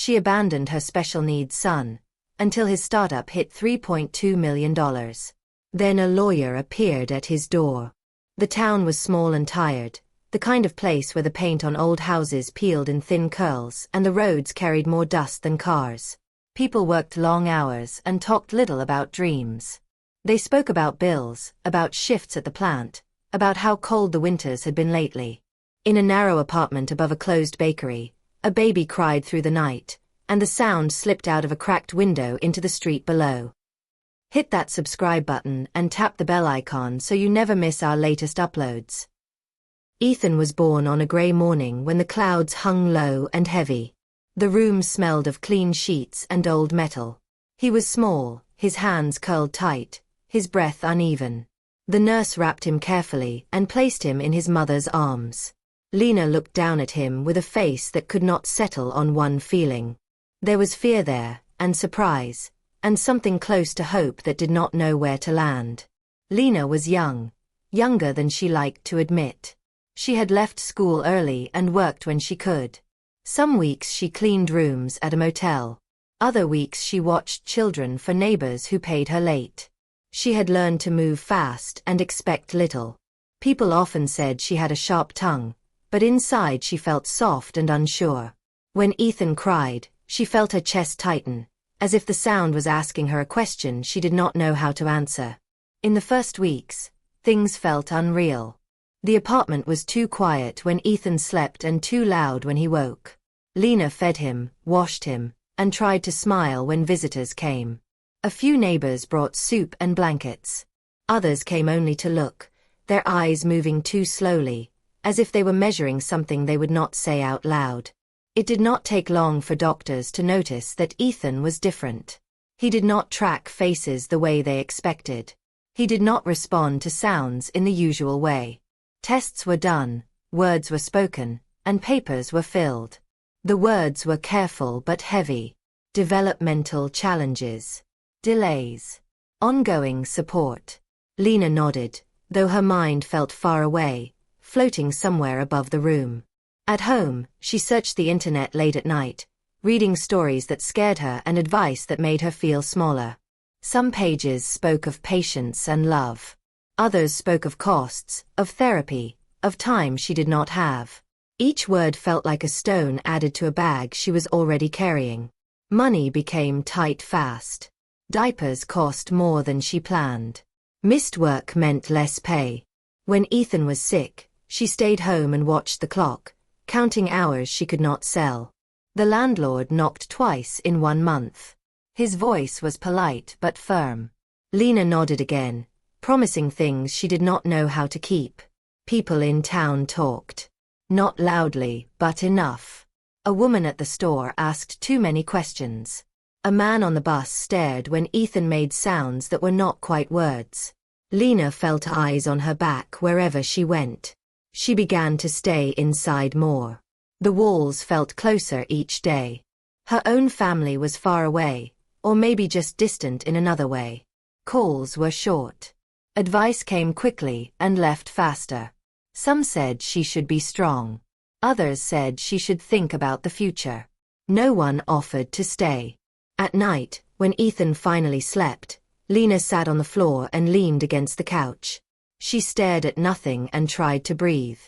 She abandoned her special needs son, until his startup hit $3.2 million. Then a lawyer appeared at his door. The town was small and tired, the kind of place where the paint on old houses peeled in thin curls and the roads carried more dust than cars. People worked long hours and talked little about dreams. They spoke about bills, about shifts at the plant, about how cold the winters had been lately. In a narrow apartment above a closed bakery, a baby cried through the night, and the sound slipped out of a cracked window into the street below. Hit that subscribe button and tap the bell icon so you never miss our latest uploads. Ethan was born on a gray morning when the clouds hung low and heavy. The room smelled of clean sheets and old metal. He was small, his hands curled tight, his breath uneven. The nurse wrapped him carefully and placed him in his mother's arms. Lena looked down at him with a face that could not settle on one feeling. There was fear there, and surprise, and something close to hope that did not know where to land. Lena was young, younger than she liked to admit. She had left school early and worked when she could. Some weeks she cleaned rooms at a motel. Other weeks she watched children for neighbors who paid her late. She had learned to move fast and expect little. People often said she had a sharp tongue, but inside she felt soft and unsure. When Ethan cried, she felt her chest tighten, as if the sound was asking her a question she did not know how to answer. In the first weeks, things felt unreal. The apartment was too quiet when Ethan slept and too loud when he woke. Lena fed him, washed him, and tried to smile when visitors came. A few neighbors brought soup and blankets. Others came only to look, their eyes moving too slowly, as if they were measuring something they would not say out loud. It did not take long for doctors to notice that Ethan was different. He did not track faces the way they expected. He did not respond to sounds in the usual way. Tests were done, words were spoken, and papers were filled. The words were careful but heavy. Developmental challenges. Delays. Ongoing support. Lena nodded, though her mind felt far away, floating somewhere above the room. At home, she searched the internet late at night, reading stories that scared her and advice that made her feel smaller. Some pages spoke of patience and love. Others spoke of costs, of therapy, of time she did not have. Each word felt like a stone added to a bag she was already carrying. Money became tight fast. Diapers cost more than she planned. Missed work meant less pay. When Ethan was sick, she stayed home and watched the clock, counting hours she could not sell. The landlord knocked twice in 1 month. His voice was polite but firm. Lena nodded again, promising things she did not know how to keep. People in town talked. Not loudly, but enough. A woman at the store asked too many questions. A man on the bus stared when Ethan made sounds that were not quite words. Lena felt eyes on her back wherever she went. She began to stay inside more. The walls felt closer each day. Her own family was far away, or maybe just distant in another way. Calls were short. Advice came quickly and left faster. Some said she should be strong. Others said she should think about the future. No one offered to stay. At night, when Ethan finally slept, Lena sat on the floor and leaned against the couch. She stared at nothing and tried to breathe.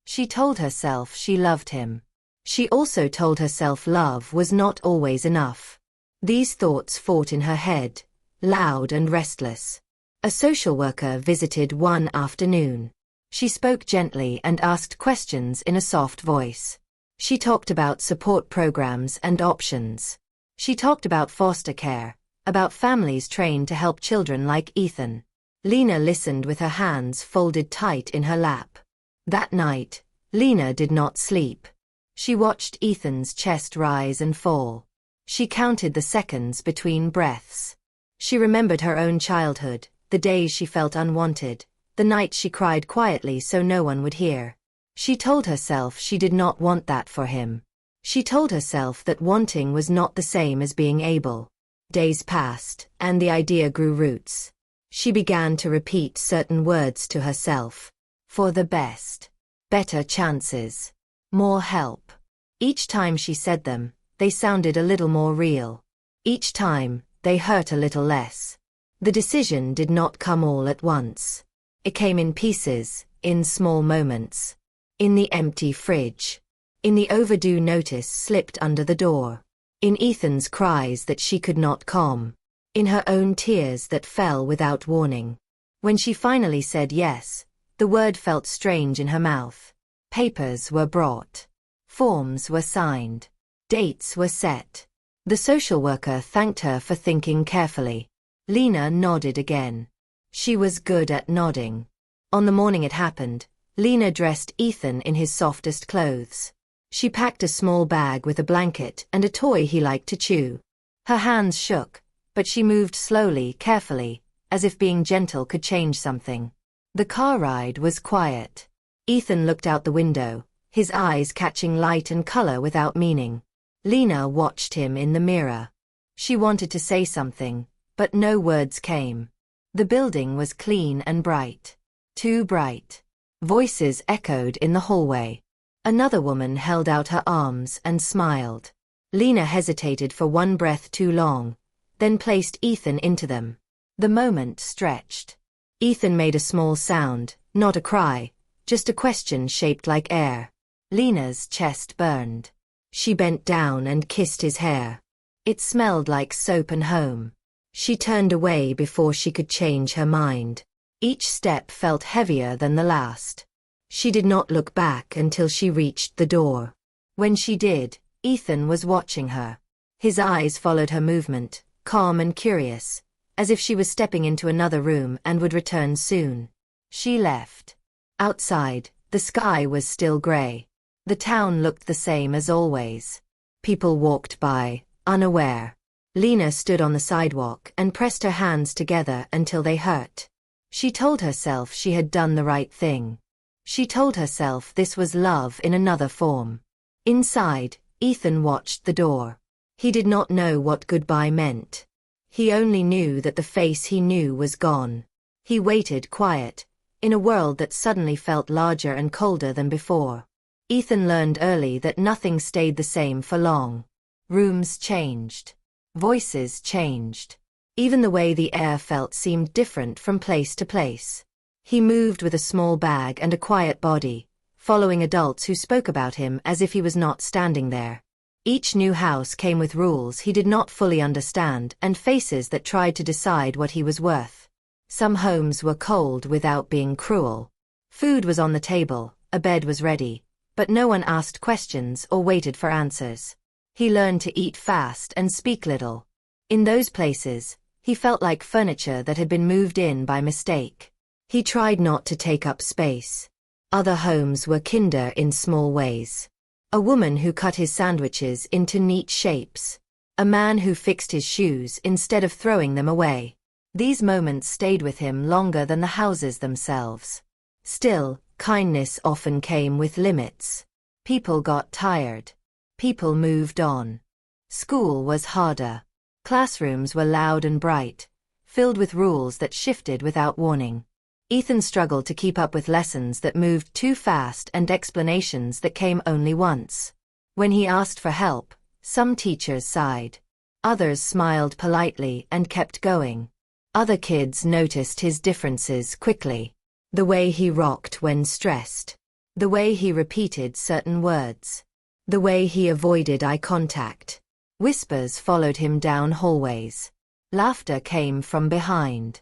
She told herself she loved him. She also told herself love was not always enough. These thoughts fought in her head, loud and restless. A social worker visited one afternoon. She spoke gently and asked questions in a soft voice. She talked about support programs and options. She talked about foster care, about families trained to help children like Ethan. Lena listened with her hands folded tight in her lap. That night, Lena did not sleep. She watched Ethan's chest rise and fall. She counted the seconds between breaths. She remembered her own childhood, the days she felt unwanted, the nights she cried quietly so no one would hear. She told herself she did not want that for him. She told herself that wanting was not the same as being able. Days passed, and the idea grew roots. She began to repeat certain words to herself. For the best. Better chances. More help. Each time she said them, they sounded a little more real. Each time, they hurt a little less. The decision did not come all at once. It came in pieces, in small moments. In the empty fridge. In the overdue notice slipped under the door. In Ethan's cries that she could not calm. In her own tears that fell without warning. When she finally said yes, the word felt strange in her mouth. Papers were brought. Forms were signed. Dates were set. The social worker thanked her for thinking carefully. Lena nodded again. She was good at nodding. On the morning it happened, Lena dressed Ethan in his softest clothes. She packed a small bag with a blanket and a toy he liked to chew. Her hands shook, but she moved slowly, carefully, as if being gentle could change something. The car ride was quiet. Ethan looked out the window, his eyes catching light and color without meaning. Lena watched him in the mirror. She wanted to say something, but no words came. The building was clean and bright. Too bright. Voices echoed in the hallway. Another woman held out her arms and smiled. Lena hesitated for one breath too long, then placed Ethan into them. The moment stretched. Ethan made a small sound, not a cry, just a question shaped like air. Lena's chest burned. She bent down and kissed his hair. It smelled like soap and home. She turned away before she could change her mind. Each step felt heavier than the last. She did not look back until she reached the door. When she did, Ethan was watching her. His eyes followed her movement, calm and curious, as if she was stepping into another room and would return soon. She left. Outside, the sky was still gray. The town looked the same as always. People walked by, unaware. Lena stood on the sidewalk and pressed her hands together until they hurt. She told herself she had done the right thing. She told herself this was love in another form. Inside, Ethan watched the door. He did not know what goodbye meant. He only knew that the face he knew was gone. He waited quiet, in a world that suddenly felt larger and colder than before. Ethan learned early that nothing stayed the same for long. Rooms changed. Voices changed. Even the way the air felt seemed different from place to place. He moved with a small bag and a quiet body, following adults who spoke about him as if he was not standing there. Each new house came with rules he did not fully understand and faces that tried to decide what he was worth. Some homes were cold without being cruel. Food was on the table, a bed was ready, but no one asked questions or waited for answers. He learned to eat fast and speak little. In those places, he felt like furniture that had been moved in by mistake. He tried not to take up space. Other homes were kinder in small ways. A woman who cut his sandwiches into neat shapes. A man who fixed his shoes instead of throwing them away. These moments stayed with him longer than the houses themselves. Still, kindness often came with limits. People got tired. People moved on. School was harder. Classrooms were loud and bright, filled with rules that shifted without warning. Ethan struggled to keep up with lessons that moved too fast and explanations that came only once. When he asked for help, some teachers sighed. Others smiled politely and kept going. Other kids noticed his differences quickly. The way he rocked when stressed. The way he repeated certain words. The way he avoided eye contact. Whispers followed him down hallways. Laughter came from behind.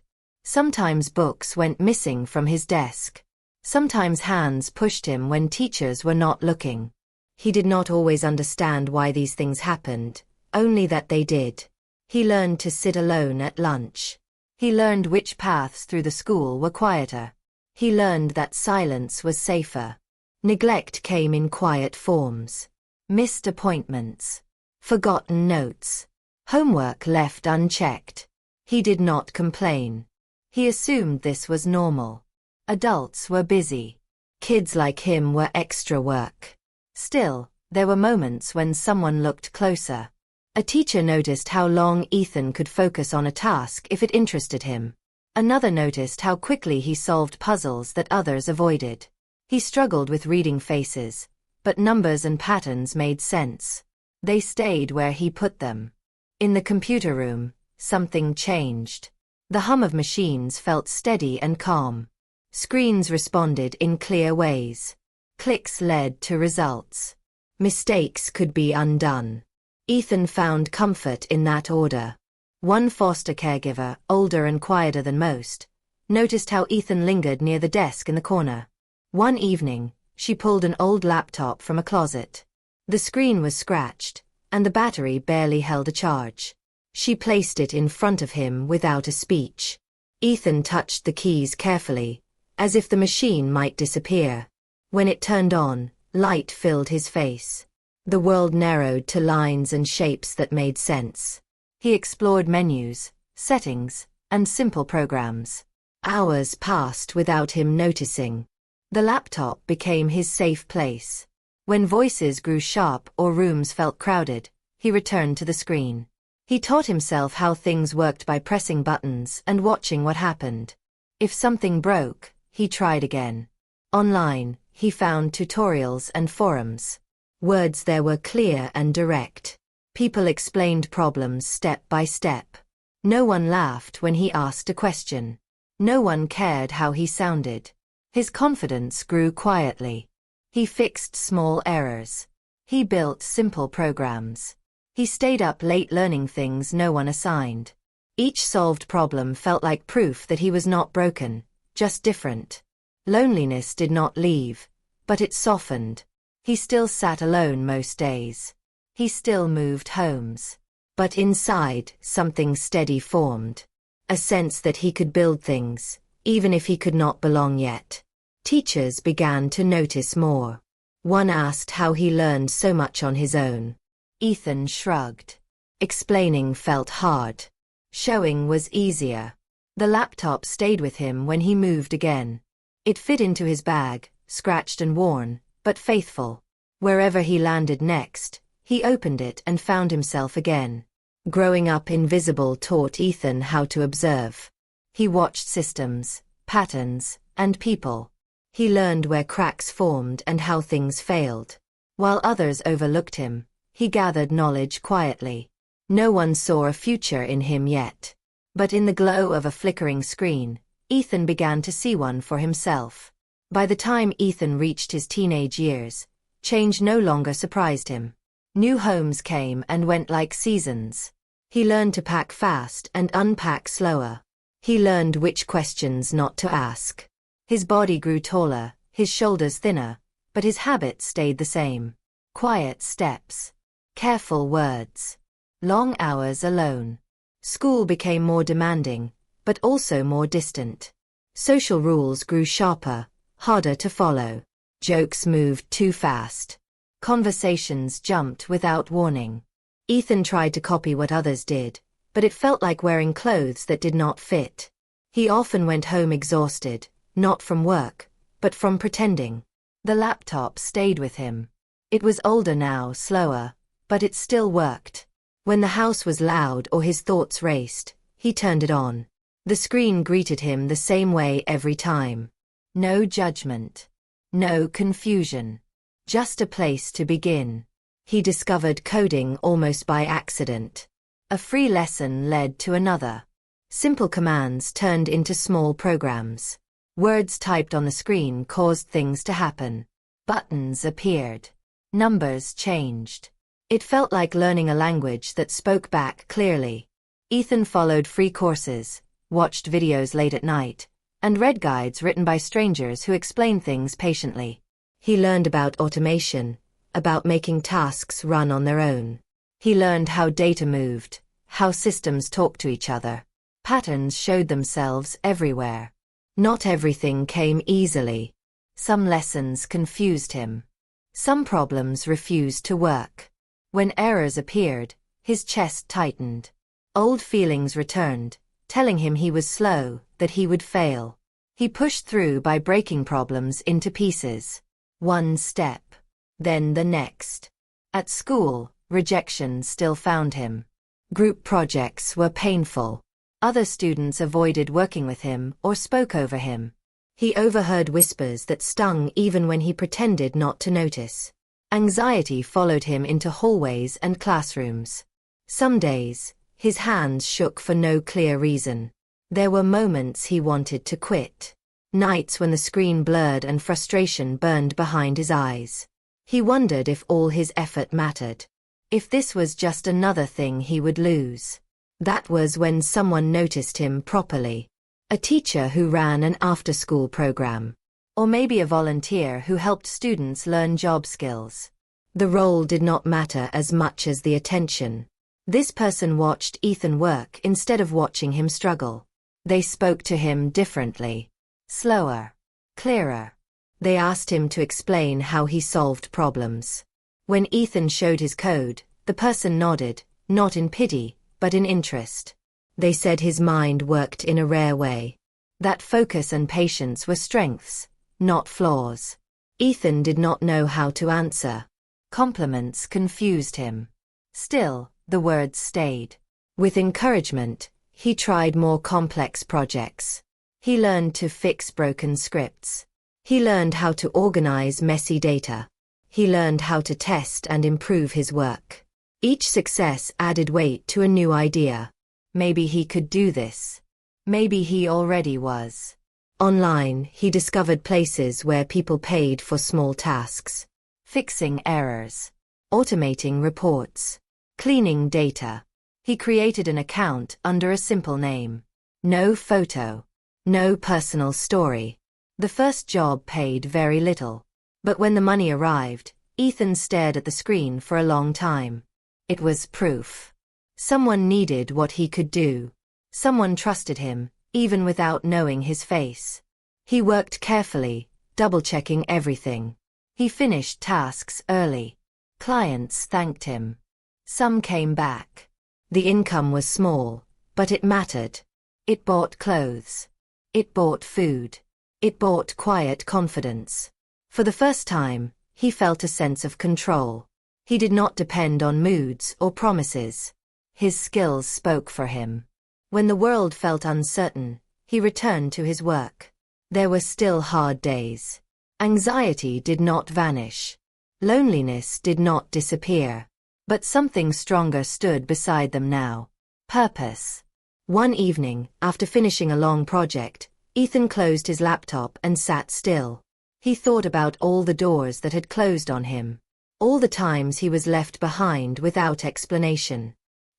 Sometimes books went missing from his desk. Sometimes hands pushed him when teachers were not looking. He did not always understand why these things happened, only that they did. He learned to sit alone at lunch. He learned which paths through the school were quieter. He learned that silence was safer. Neglect came in quiet forms. Missed appointments. Forgotten notes. Homework left unchecked. He did not complain. He assumed this was normal. Adults were busy. Kids like him were extra work. Still, there were moments when someone looked closer. A teacher noticed how long Ethan could focus on a task if it interested him. Another noticed how quickly he solved puzzles that others avoided. He struggled with reading faces, but numbers and patterns made sense. They stayed where he put them. In the computer room, something changed. The hum of machines felt steady and calm. Screens responded in clear ways. Clicks led to results. Mistakes could be undone. Ethan found comfort in that order. One foster caregiver, older and quieter than most, noticed how Ethan lingered near the desk in the corner. One evening, she pulled an old laptop from a closet. The screen was scratched, and the battery barely held a charge. She placed it in front of him without a speech. Ethan touched the keys carefully, as if the machine might disappear. When it turned on, light filled his face. The world narrowed to lines and shapes that made sense. He explored menus, settings, and simple programs. Hours passed without him noticing. The laptop became his safe place. When voices grew sharp or rooms felt crowded, he returned to the screen. He taught himself how things worked by pressing buttons and watching what happened. If something broke, he tried again. Online, he found tutorials and forums. Words there were clear and direct. People explained problems step by step. No one laughed when he asked a question. No one cared how he sounded. His confidence grew quietly. He fixed small errors. He built simple programs. He stayed up late learning things no one assigned. Each solved problem felt like proof that he was not broken, just different. Loneliness did not leave, but it softened. He still sat alone most days. He still moved homes. But inside, something steady formed. A sense that he could build things, even if he could not belong yet. Teachers began to notice more. One asked how he learned so much on his own. Ethan shrugged. Explaining felt hard. Showing was easier. The laptop stayed with him when he moved again. It fit into his bag, scratched and worn, but faithful. Wherever he landed next, he opened it and found himself again. Growing up invisible taught Ethan how to observe. He watched systems, patterns, and people. He learned where cracks formed and how things failed. While others overlooked him, he gathered knowledge quietly. No one saw a future in him yet. But in the glow of a flickering screen, Ethan began to see one for himself. By the time Ethan reached his teenage years, change no longer surprised him. New homes came and went like seasons. He learned to pack fast and unpack slower. He learned which questions not to ask. His body grew taller, his shoulders thinner, but his habits stayed the same. Quiet steps. Careful words. Long hours alone. School became more demanding, but also more distant. Social rules grew sharper, harder to follow. Jokes moved too fast. Conversations jumped without warning. Ethan tried to copy what others did, but it felt like wearing clothes that did not fit. He often went home exhausted, not from work, but from pretending. The laptop stayed with him. It was older now, slower, but it still worked. When the house was loud or his thoughts raced, he turned it on. The screen greeted him the same way every time. No judgment. No confusion. Just a place to begin. He discovered coding almost by accident. A free lesson led to another. Simple commands turned into small programs. Words typed on the screen caused things to happen. Buttons appeared. Numbers changed. It felt like learning a language that spoke back clearly. Ethan followed free courses, watched videos late at night, and read guides written by strangers who explained things patiently. He learned about automation, about making tasks run on their own. He learned how data moved, how systems talked to each other. Patterns showed themselves everywhere. Not everything came easily. Some lessons confused him. Some problems refused to work. When errors appeared, his chest tightened. Old feelings returned, telling him he was slow, that he would fail. He pushed through by breaking problems into pieces. One step, then the next. At school, rejection still found him. Group projects were painful. Other students avoided working with him or spoke over him. He overheard whispers that stung even when he pretended not to notice. Anxiety followed him into hallways and classrooms. Some days, his hands shook for no clear reason. There were moments he wanted to quit. Nights when the screen blurred and frustration burned behind his eyes. He wondered if all his effort mattered. If this was just another thing he would lose. That was when someone noticed him properly. A teacher who ran an after-school program. Or maybe a volunteer who helped students learn job skills. The role did not matter as much as the attention. This person watched Ethan work instead of watching him struggle. They spoke to him differently. Slower. Clearer. They asked him to explain how he solved problems. When Ethan showed his code, the person nodded, not in pity, but in interest. They said his mind worked in a rare way. That focus and patience were strengths, not flaws. Ethan did not know how to answer. Compliments confused him. Still, the words stayed. With encouragement, he tried more complex projects. He learned to fix broken scripts. He learned how to organize messy data. He learned how to test and improve his work. Each success added weight to a new idea. Maybe he could do this. Maybe he already was. Online, he discovered places where people paid for small tasks. Fixing errors. Automating reports. Cleaning data. He created an account under a simple name. No photo. No personal story. The first job paid very little. But when the money arrived, Ethan stared at the screen for a long time. It was proof. Someone needed what he could do. Someone trusted him, even without knowing his face. He worked carefully, double-checking everything. He finished tasks early. Clients thanked him. Some came back. The income was small, but it mattered. It bought clothes. It bought food. It bought quiet confidence. For the first time, he felt a sense of control. He did not depend on moods or promises. His skills spoke for him. When the world felt uncertain, he returned to his work. There were still hard days. Anxiety did not vanish. Loneliness did not disappear. But something stronger stood beside them now. Purpose. One evening, after finishing a long project, Ethan closed his laptop and sat still. He thought about all the doors that had closed on him. All the times he was left behind without explanation.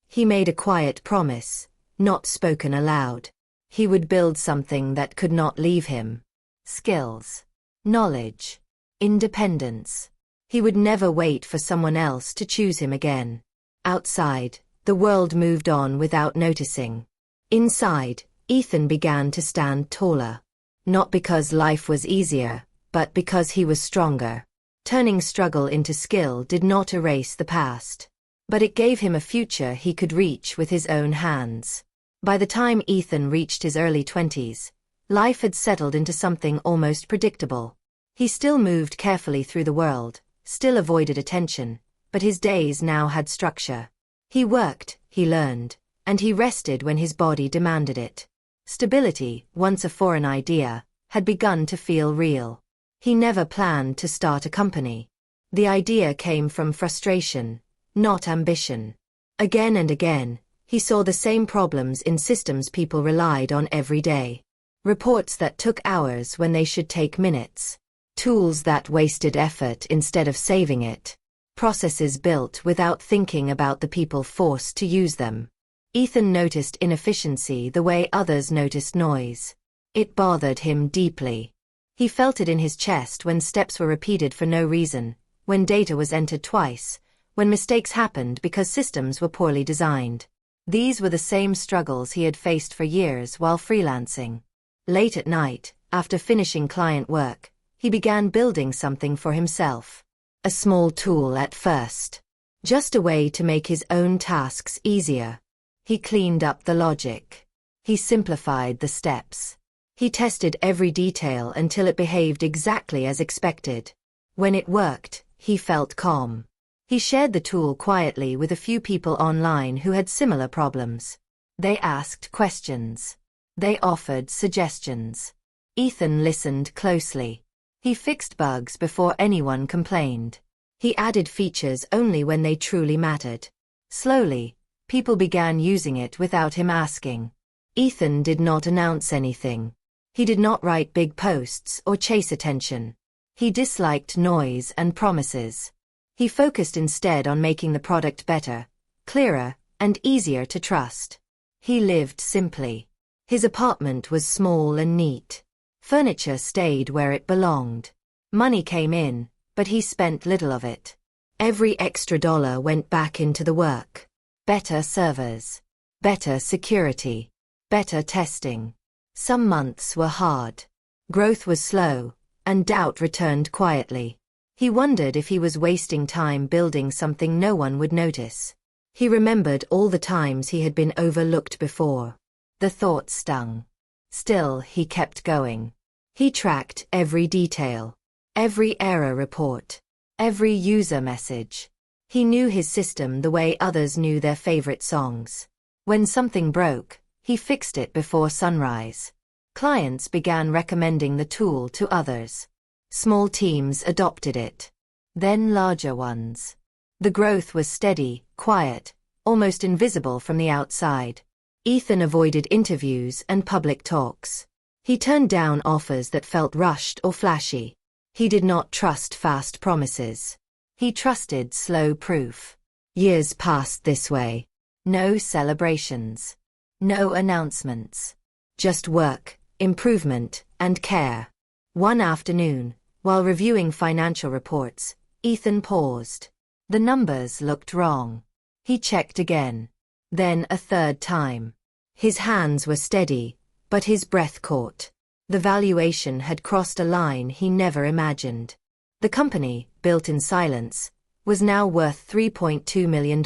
He made a quiet promise, not spoken aloud. He would build something that could not leave him. Skills. Knowledge. Independence. He would never wait for someone else to choose him again. Outside, the world moved on without noticing. Inside, Ethan began to stand taller. Not because life was easier, but because he was stronger. Turning struggle into skill did not erase the past. But it gave him a future he could reach with his own hands. By the time Ethan reached his early 20s, life had settled into something almost predictable. He still moved carefully through the world, still avoided attention, but his days now had structure. He worked, he learned, and he rested when his body demanded it. Stability, once a foreign idea, had begun to feel real. He never planned to start a company. The idea came from frustration, not ambition. Again and again, he saw the same problems in systems people relied on every day. Reports that took hours when they should take minutes. Tools that wasted effort instead of saving it. Processes built without thinking about the people forced to use them. Ethan noticed inefficiency the way others noticed noise. It bothered him deeply. He felt it in his chest when steps were repeated for no reason, when data was entered twice, when mistakes happened because systems were poorly designed. These were the same struggles he had faced for years while freelancing. Late at night, after finishing client work, he began building something for himself. A small tool at first. Just a way to make his own tasks easier. He cleaned up the logic. He simplified the steps. He tested every detail until it behaved exactly as expected. When it worked, he felt calm. He shared the tool quietly with a few people online who had similar problems. They asked questions. They offered suggestions. Ethan listened closely. He fixed bugs before anyone complained. He added features only when they truly mattered. Slowly, people began using it without him asking. Ethan did not announce anything. He did not write big posts or chase attention. He disliked noise and promises. He focused instead on making the product better, clearer, and easier to trust. He lived simply. His apartment was small and neat. Furniture stayed where it belonged. Money came in, but he spent little of it. Every extra dollar went back into the work. Better servers. Better security. Better testing. Some months were hard. Growth was slow, and doubt returned quietly. He wondered if he was wasting time building something no one would notice. He remembered all the times he had been overlooked before. The thought stung. Still, he kept going. He tracked every detail, every error report, every user message. He knew his system the way others knew their favorite songs. When something broke, he fixed it before sunrise. Clients began recommending the tool to others. Small teams adopted it. Then larger ones. The growth was steady, quiet, almost invisible from the outside. Ethan avoided interviews and public talks. He turned down offers that felt rushed or flashy. He did not trust fast promises. He trusted slow proof. Years passed this way. No celebrations. No announcements. Just work, improvement, and care. One afternoon, while reviewing financial reports, Ethan paused. The numbers looked wrong. He checked again. Then a third time. His hands were steady, but his breath caught. The valuation had crossed a line he never imagined. The company, built in silence, was now worth $3.2 million.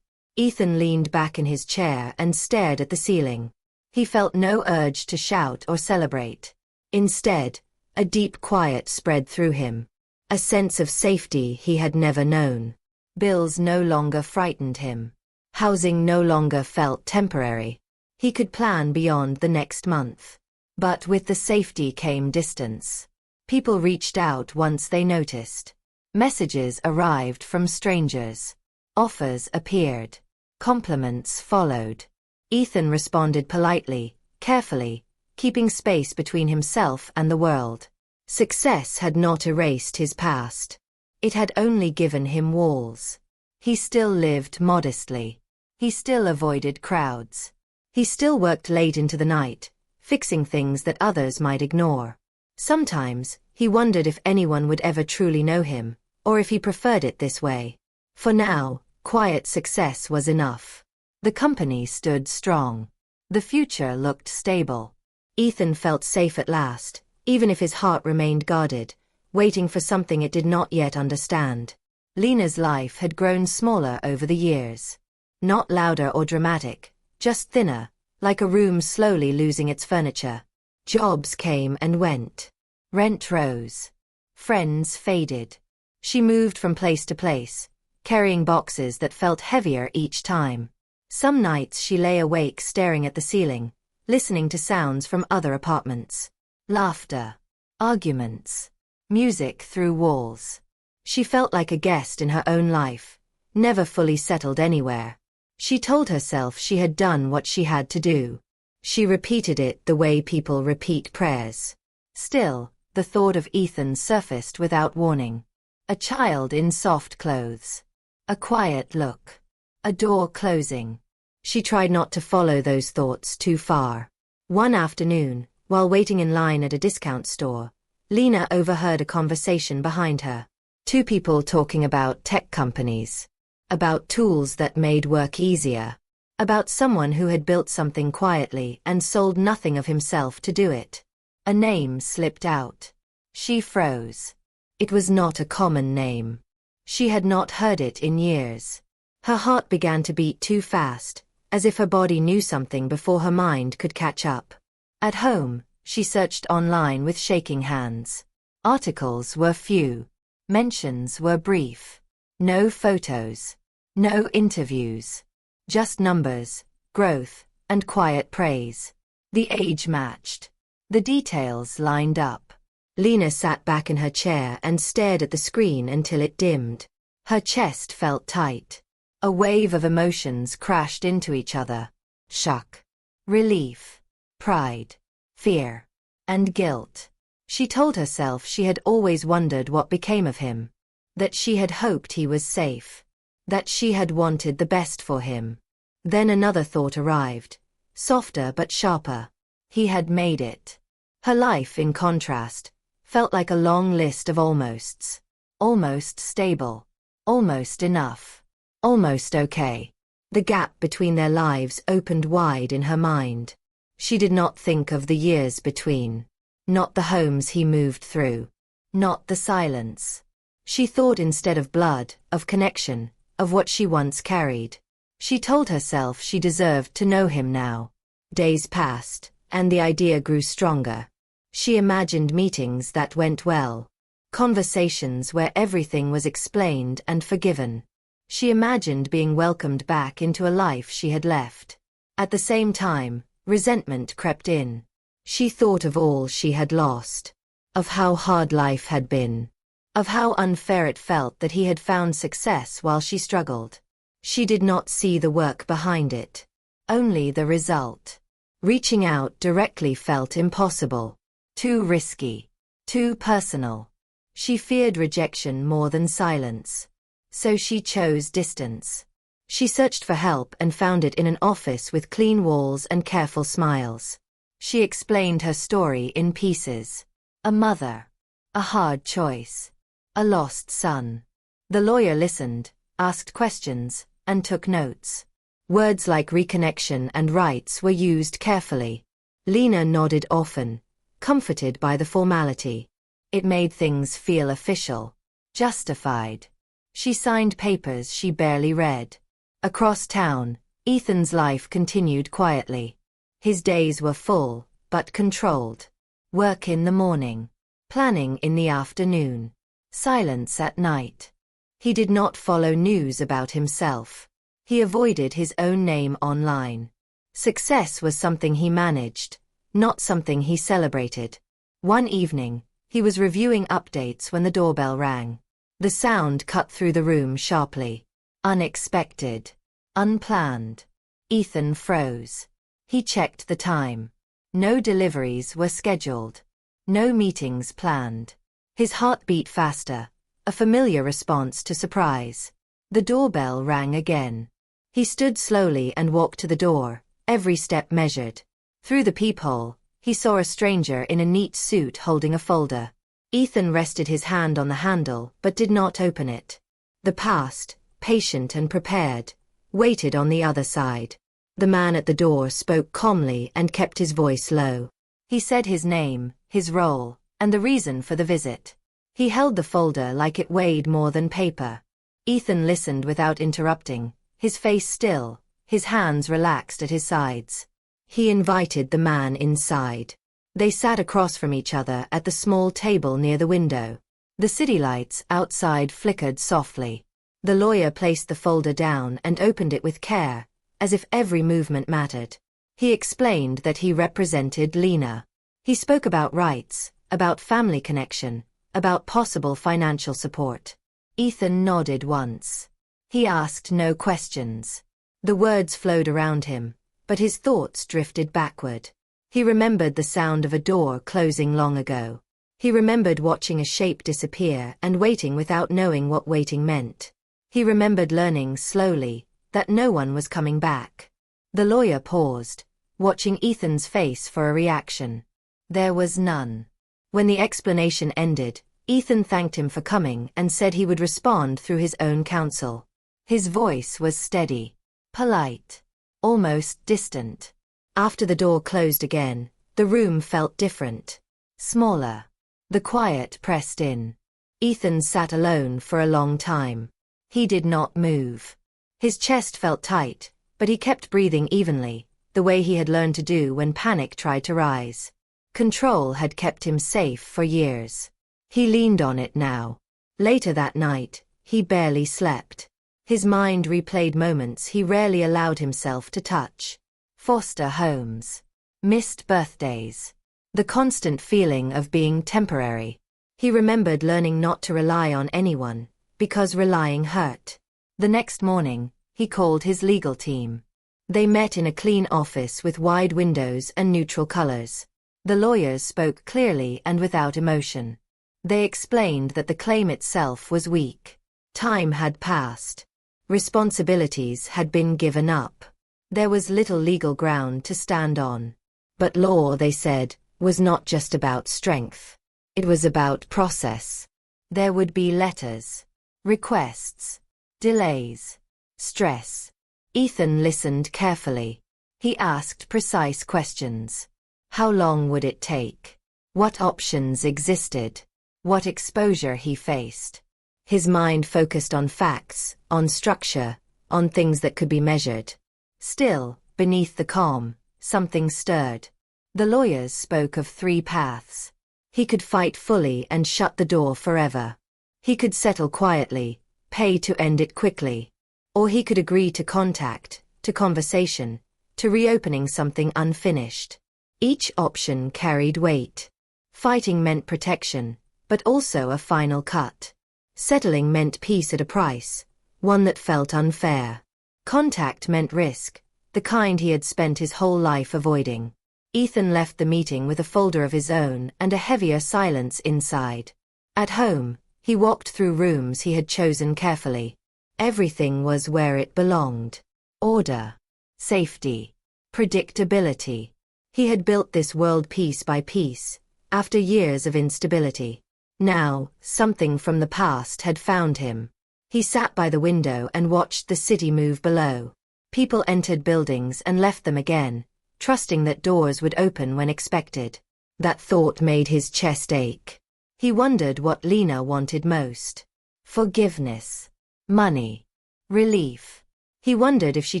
Ethan leaned back in his chair and stared at the ceiling. He felt no urge to shout or celebrate. Instead, a deep quiet spread through him. A sense of safety he had never known. Bills no longer frightened him. Housing no longer felt temporary. He could plan beyond the next month. But with the safety came distance. People reached out once they noticed. Messages arrived from strangers. Offers appeared. Compliments followed. Ethan responded politely, carefully, keeping space between himself and the world. Success had not erased his past. It had only given him walls. He still lived modestly. He still avoided crowds. He still worked late into the night, fixing things that others might ignore. Sometimes, he wondered if anyone would ever truly know him, or if he preferred it this way. For now, quiet success was enough. The company stood strong. The future looked stable. Ethan felt safe at last, even if his heart remained guarded, waiting for something it did not yet understand. Lena's life had grown smaller over the years. Not louder or dramatic, just thinner, like a room slowly losing its furniture. Jobs came and went. Rent rose. Friends faded. She moved from place to place, carrying boxes that felt heavier each time. Some nights she lay awake staring at the ceiling, listening to sounds from other apartments. Laughter. Arguments. Music through walls. She felt like a guest in her own life, never fully settled anywhere. She told herself she had done what she had to do. She repeated it the way people repeat prayers. Still, the thought of Ethan surfaced without warning. A child in soft clothes. A quiet look. A door closing. She tried not to follow those thoughts too far. One afternoon, while waiting in line at a discount store, Lena overheard a conversation behind her. Two people talking about tech companies. About tools that made work easier. About someone who had built something quietly and sold nothing of himself to do it. A name slipped out. She froze. It was not a common name. She had not heard it in years. Her heart began to beat too fast, as if her body knew something before her mind could catch up. At home, she searched online with shaking hands. Articles were few. Mentions were brief. No photos. No interviews. Just numbers, growth, and quiet praise. The age matched. The details lined up. Lena sat back in her chair and stared at the screen until it dimmed. Her chest felt tight. A wave of emotions crashed into each other. Shock, relief, pride, fear, and guilt. She told herself she had always wondered what became of him. That she had hoped he was safe. That she had wanted the best for him. Then another thought arrived, softer but sharper. He had made it. Her life, in contrast, felt like a long list of almosts. Almost stable. Almost enough. Almost okay. The gap between their lives opened wide in her mind. She did not think of the years between. Not the homes he moved through. Not the silence. She thought instead of blood, of connection, of what she once carried. She told herself she deserved to know him now. Days passed, and the idea grew stronger. She imagined meetings that went well. Conversations where everything was explained and forgiven. She imagined being welcomed back into a life she had left. At the same time, resentment crept in. She thought of all she had lost. Of how hard life had been. Of how unfair it felt that he had found success while she struggled. She did not see the work behind it. Only the result. Reaching out directly felt impossible. Too risky. Too personal. She feared rejection more than silence. So she chose distance. She searched for help and found it in an office with clean walls and careful smiles. She explained her story in pieces. A mother. A hard choice. A lost son. The lawyer listened, asked questions, and took notes. Words like reconnection and rights were used carefully. Lena nodded often, comforted by the formality. It made things feel official. Justified. She signed papers she barely read. Across town, Ethan's life continued quietly. His days were full, but controlled. Work in the morning. Planning in the afternoon. Silence at night. He did not follow news about himself. He avoided his own name online. Success was something he managed, not something he celebrated. One evening, he was reviewing updates when the doorbell rang. The sound cut through the room sharply. Unexpected. Unplanned. Ethan froze. He checked the time. No deliveries were scheduled. No meetings planned. His heart beat faster, a familiar response to surprise. The doorbell rang again. He stood slowly and walked to the door, every step measured. Through the peephole, he saw a stranger in a neat suit holding a folder. Ethan rested his hand on the handle but did not open it. The past, patient and prepared, waited on the other side. The man at the door spoke calmly and kept his voice low. He said his name, his role, and the reason for the visit. He held the folder like it weighed more than paper. Ethan listened without interrupting, his face still, his hands relaxed at his sides. He invited the man inside. They sat across from each other at the small table near the window. The city lights outside flickered softly. The lawyer placed the folder down and opened it with care, as if every movement mattered. He explained that he represented Lena. He spoke about rights, about family connection, about possible financial support. Ethan nodded once. He asked no questions. The words flowed around him, but his thoughts drifted backward. He remembered the sound of a door closing long ago. He remembered watching a shape disappear and waiting without knowing what waiting meant. He remembered learning slowly that no one was coming back. The lawyer paused, watching Ethan's face for a reaction. There was none. When the explanation ended, Ethan thanked him for coming and said he would respond through his own counsel. His voice was steady, polite, almost distant. After the door closed again, the room felt different. Smaller. The quiet pressed in. Ethan sat alone for a long time. He did not move. His chest felt tight, but he kept breathing evenly, the way he had learned to do when panic tried to rise. Control had kept him safe for years. He leaned on it now. Later that night, he barely slept. His mind replayed moments he rarely allowed himself to touch. Foster homes. Missed birthdays. The constant feeling of being temporary. He remembered learning not to rely on anyone, because relying hurt. The next morning, he called his legal team. They met in a clean office with wide windows and neutral colors. The lawyers spoke clearly and without emotion. They explained that the claim itself was weak. Time had passed. Responsibilities had been given up. There was little legal ground to stand on. But law, they said, was not just about strength. It was about process. There would be letters, requests, delays, stress. Ethan listened carefully. He asked precise questions. How long would it take? What options existed? What exposure he faced? His mind focused on facts, on structure, on things that could be measured. Still, beneath the calm, something stirred. The lawyers spoke of 3 paths. He could fight fully and shut the door forever. He could settle quietly, pay to end it quickly. Or he could agree to contact, to conversation, to reopening something unfinished. Each option carried weight. Fighting meant protection, but also a final cut. Settling meant peace at a price, one that felt unfair. Contact meant risk, the kind he had spent his whole life avoiding. Ethan left the meeting with a folder of his own and a heavier silence inside. At home, he walked through rooms he had chosen carefully. Everything was where it belonged. Order, safety, predictability. He had built this world piece by piece, after years of instability. Now, something from the past had found him. He sat by the window and watched the city move below. People entered buildings and left them again, trusting that doors would open when expected. That thought made his chest ache. He wondered what Lena wanted most. Forgiveness. Money. Relief. He wondered if she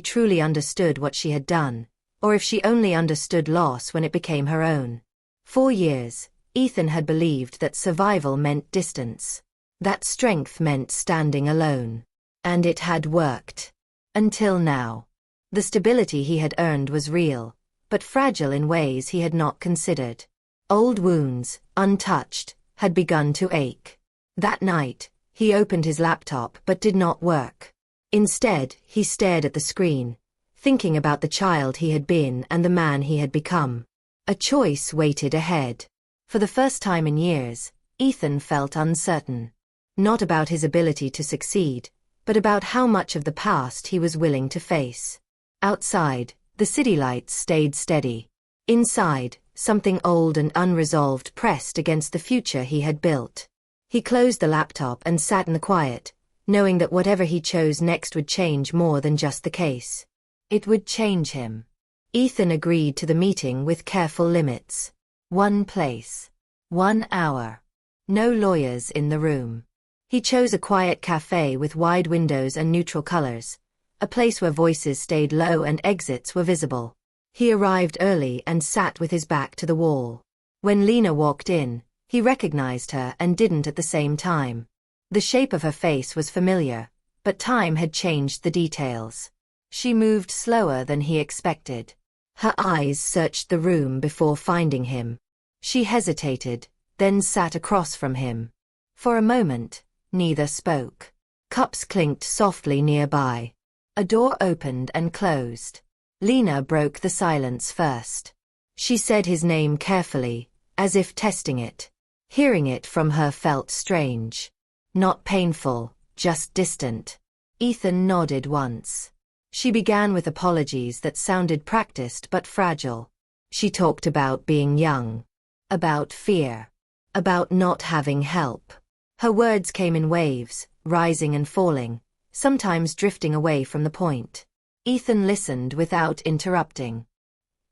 truly understood what she had done, or if she only understood loss when it became her own. For years, Ethan had believed that survival meant distance, that strength meant standing alone. And it had worked. Until now. The stability he had earned was real, but fragile in ways he had not considered. Old wounds, untouched, had begun to ache. That night, he opened his laptop but did not work. Instead, he stared at the screen, thinking about the child he had been and the man he had become. A choice waited ahead. For the first time in years, Ethan felt uncertain. Not about his ability to succeed, but about how much of the past he was willing to face. Outside, the city lights stayed steady. Inside, something old and unresolved pressed against the future he had built. He closed the laptop and sat in the quiet, knowing that whatever he chose next would change more than just the case. It would change him. Ethan agreed to the meeting with careful limits. 1 place. 1 hour. No lawyers in the room. He chose a quiet cafe with wide windows and neutral colors, a place where voices stayed low and exits were visible. He arrived early and sat with his back to the wall. When Lena walked in, he recognized her and didn't at the same time. The shape of her face was familiar, but time had changed the details. She moved slower than he expected. Her eyes searched the room before finding him. She hesitated, then sat across from him. For a moment, neither spoke. Cups clinked softly nearby. A door opened and closed. Lena broke the silence first. She said his name carefully, as if testing it. Hearing it from her felt strange. Not painful, just distant. Ethan nodded once. She began with apologies that sounded practiced but fragile. She talked about being young. About fear. About not having help. Her words came in waves, rising and falling, sometimes drifting away from the point. Ethan listened without interrupting.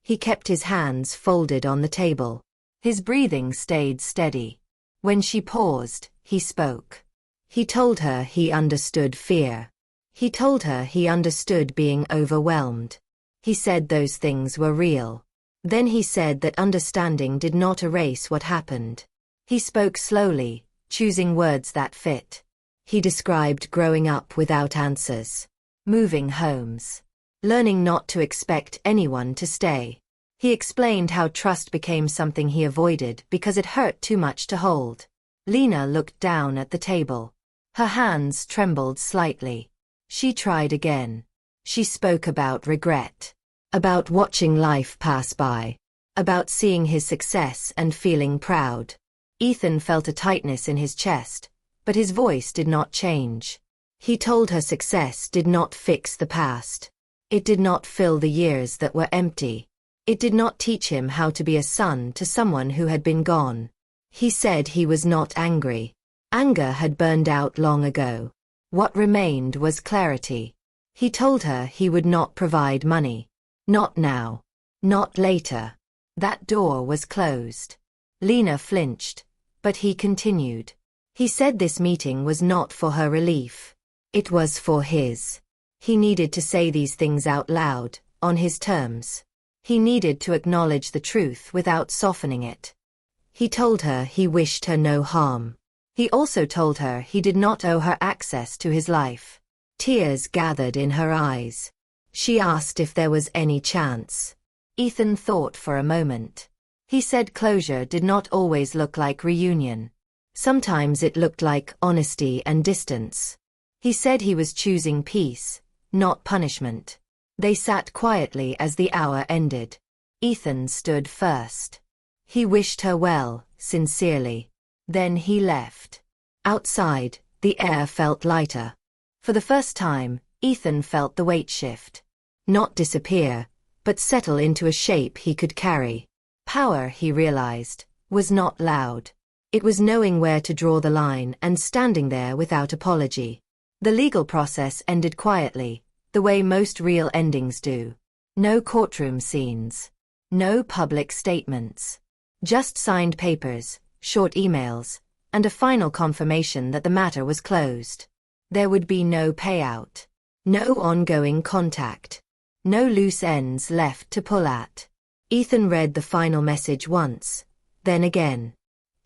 He kept his hands folded on the table. His breathing stayed steady. When she paused, he spoke. He told her he understood fear. He told her he understood being overwhelmed. He said those things were real. Then he said that understanding did not erase what happened. He spoke slowly, choosing words that fit. He described growing up without answers. Moving homes. Learning not to expect anyone to stay. He explained how trust became something he avoided because it hurt too much to hold. Lena looked down at the table. Her hands trembled slightly. She tried again. She spoke about regret. About watching life pass by. About seeing his success and feeling proud. Ethan felt a tightness in his chest, but his voice did not change. He told her success did not fix the past. It did not fill the years that were empty. It did not teach him how to be a son to someone who had been gone. He said he was not angry. Anger had burned out long ago. What remained was clarity. He told her he would not provide money. Not now. Not later. That door was closed. Lena flinched, but he continued. He said this meeting was not for her relief. It was for his. He needed to say these things out loud, on his terms. He needed to acknowledge the truth without softening it. He told her he wished her no harm. He also told her he did not owe her access to his life. Tears gathered in her eyes. She asked if there was any chance. Ethan thought for a moment. He said closure did not always look like reunion. Sometimes it looked like honesty and distance. He said he was choosing peace, not punishment. They sat quietly as the hour ended. Ethan stood first. He wished her well, sincerely. Then he left. Outside, the air felt lighter. For the first time, Ethan felt the weight shift. Not disappear, but settle into a shape he could carry. Power, he realized, was not loud. It was knowing where to draw the line and standing there without apology. The legal process ended quietly, the way most real endings do. No courtroom scenes. No public statements. Just signed papers, short emails, and a final confirmation that the matter was closed. There would be no payout. No ongoing contact. No loose ends left to pull at. Ethan read the final message once, then again.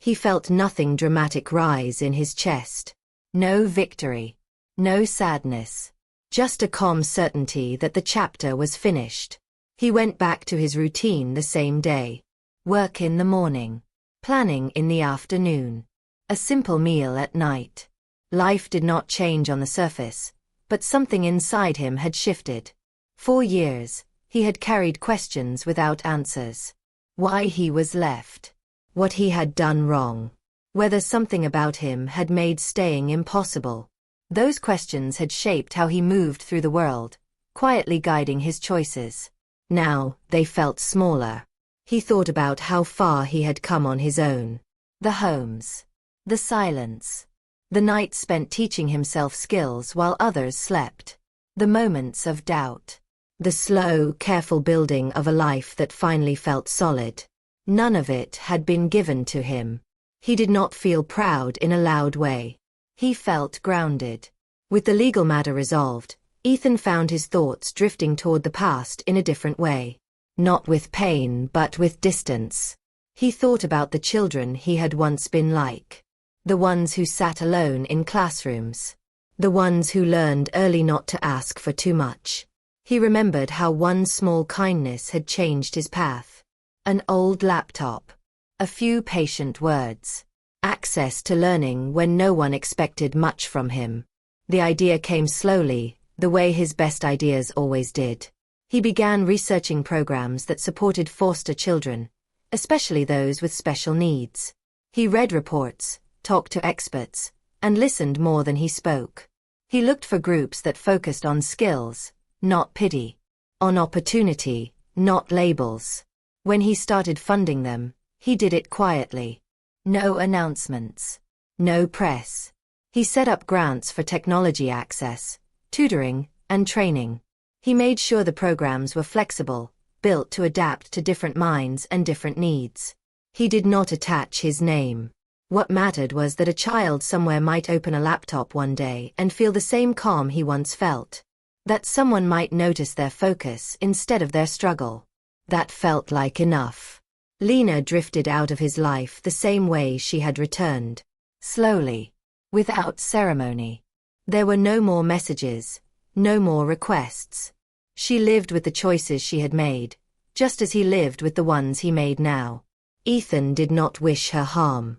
He felt nothing dramatic rise in his chest. No victory. No sadness. Just a calm certainty that the chapter was finished. He went back to his routine the same day. Work in the morning. Planning in the afternoon. A simple meal at night. Life did not change on the surface, but something inside him had shifted. For years, he had carried questions without answers. Why he was left. What he had done wrong. Whether something about him had made staying impossible. Those questions had shaped how he moved through the world, quietly guiding his choices. Now, they felt smaller. He thought about how far he had come on his own. The homes. The silence. The nights spent teaching himself skills while others slept. The moments of doubt. The slow, careful building of a life that finally felt solid. None of it had been given to him. He did not feel proud in a loud way. He felt grounded. With the legal matter resolved, Ethan found his thoughts drifting toward the past in a different way. Not with pain but with distance. He thought about the children he had once been like. The ones who sat alone in classrooms. The ones who learned early not to ask for too much. He remembered how one small kindness had changed his path. An old laptop. A few patient words. Access to learning when no one expected much from him. The idea came slowly, the way his best ideas always did. He began researching programs that supported foster children, especially those with special needs. He read reports, talked to experts, and listened more than he spoke. He looked for groups that focused on skills, not pity. On opportunity, not labels. When he started funding them, he did it quietly. No announcements. No press. He set up grants for technology access, tutoring, and training. He made sure the programs were flexible, built to adapt to different minds and different needs. He did not attach his name. What mattered was that a child somewhere might open a laptop one day and feel the same calm he once felt. That someone might notice their focus instead of their struggle. That felt like enough. Lena drifted out of his life the same way she had returned. Slowly. Without ceremony. There were no more messages, no more requests. She lived with the choices she had made, just as he lived with the ones he made now. Ethan did not wish her harm.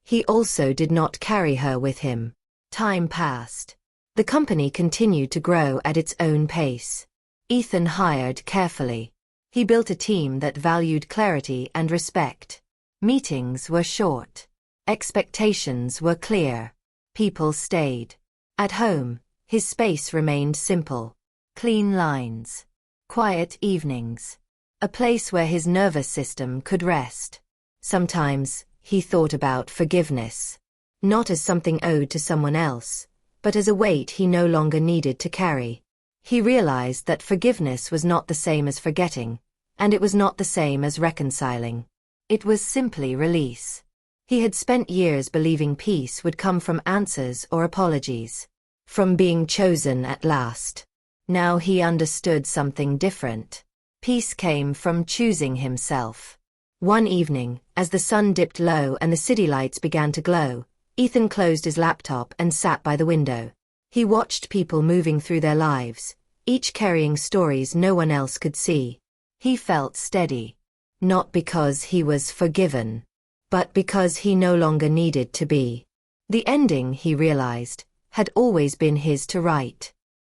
He also did not carry her with him. Time passed. The company continued to grow at its own pace. Ethan hired carefully. He built a team that valued clarity and respect. Meetings were short. Expectations were clear. People stayed. At home, his space remained simple. Clean lines. Quiet evenings. A place where his nervous system could rest. Sometimes, he thought about forgiveness. Not as something owed to someone else, but as a weight he no longer needed to carry. He realized that forgiveness was not the same as forgetting, and it was not the same as reconciling. It was simply release. He had spent years believing peace would come from answers or apologies, from being chosen at last. Now he understood something different. Peace came from choosing himself. One evening, as the sun dipped low and the city lights began to glow, Ethan closed his laptop and sat by the window. He watched people moving through their lives, each carrying stories no one else could see. He felt steady. Not because he was forgiven, but because he no longer needed to be. The ending, he realized, had always been his to write.